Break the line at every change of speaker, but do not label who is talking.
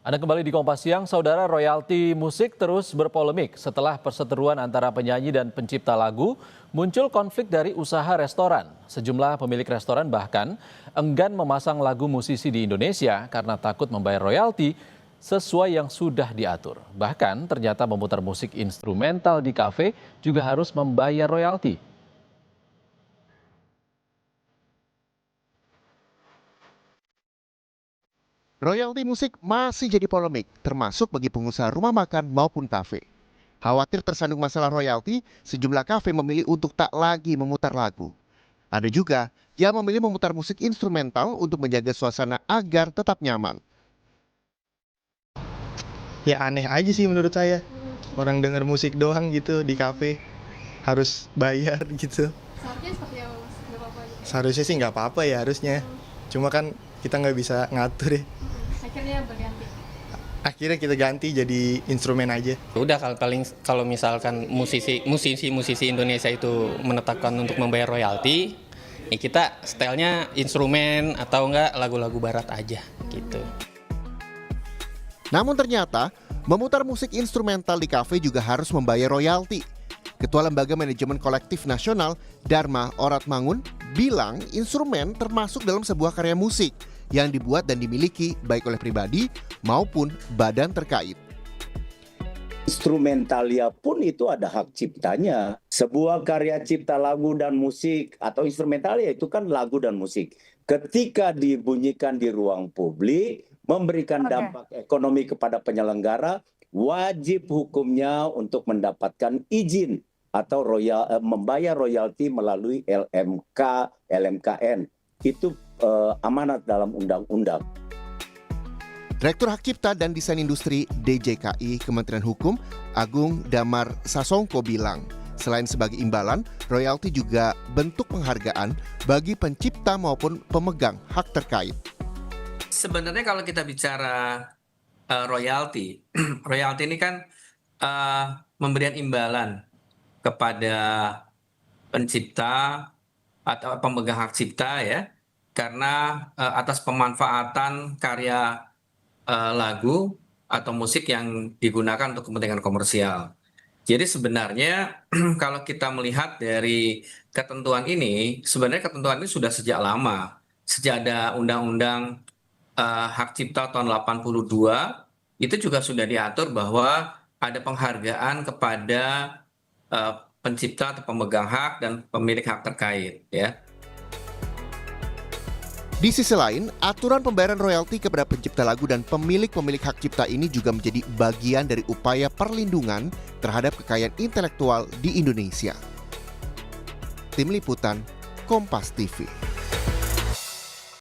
Anda kembali di Kompas Siang, saudara. Royalti musik terus berpolemik setelah perseteruan antara penyanyi dan pencipta lagu muncul konflik dari usaha restoran. Sejumlah pemilik restoran bahkan enggan memasang lagu musisi di Indonesia karena takut membayar royalti sesuai yang sudah diatur. Bahkan ternyata memutar musik instrumental di kafe juga harus membayar royalti.
Royalti musik masih jadi polemik, termasuk bagi pengusaha rumah makan maupun kafe. Khawatir tersandung masalah royalti, sejumlah kafe memilih untuk tak lagi memutar lagu. Ada juga yang memilih memutar musik instrumental untuk menjaga suasana agar tetap nyaman.
Ya aneh aja sih menurut saya. Orang denger musik doang gitu di kafe harus bayar gitu.
Seharusnya seperti apa mas? Nggak apa-apa gitu.
Seharusnya sih nggak apa-apa ya harusnya. Cuma kan kita nggak bisa ngatur ya.
Akhirnya berganti.
Akhirnya kita ganti jadi instrumen aja.
Udah kalau misalkan musisi Indonesia itu menetapkan untuk membayar royalti, ya kita stylenya instrumen atau enggak lagu-lagu barat aja gitu.
Namun ternyata, memutar musik instrumental di kafe juga harus membayar royalti. Ketua Lembaga Manajemen Kolektif Nasional, Dharma Oratmangun, bilang instrumen termasuk dalam sebuah karya musik yang dibuat dan dimiliki baik oleh pribadi maupun badan terkait.
Instrumentalia pun itu ada hak ciptanya. Sebuah karya cipta lagu dan musik atau instrumentalia itu kan lagu dan musik. Ketika dibunyikan di ruang publik, memberikan dampak ekonomi kepada penyelenggara, wajib hukumnya untuk mendapatkan izin atau membayar royalti melalui LMK, LMKN. Itu amanat dalam undang-undang.
Direktur Hak Cipta dan Desain Industri DJKI Kementerian Hukum, Agung Damar Sasongko bilang, selain sebagai imbalan, royalti juga bentuk penghargaan bagi pencipta maupun pemegang hak terkait.
Sebenarnya kalau kita bicara royalti, royalti ini kan memberikan imbalan kepada pencipta atau pemegang hak cipta ya, karena atas pemanfaatan karya lagu atau musik yang digunakan untuk kepentingan komersial. Jadi sebenarnya kalau kita melihat dari ketentuan ini, sebenarnya ketentuan ini sudah sejak lama. Sejak ada Undang-Undang Hak Cipta tahun 82, itu juga sudah diatur bahwa ada penghargaan kepada pencipta atau pemegang hak dan pemilik hak terkait ya.
Di sisi lain, aturan pembayaran royalti kepada pencipta lagu dan pemilik hak cipta ini juga menjadi bagian dari upaya perlindungan terhadap kekayaan intelektual di Indonesia. Tim Liputan, Kompas TV.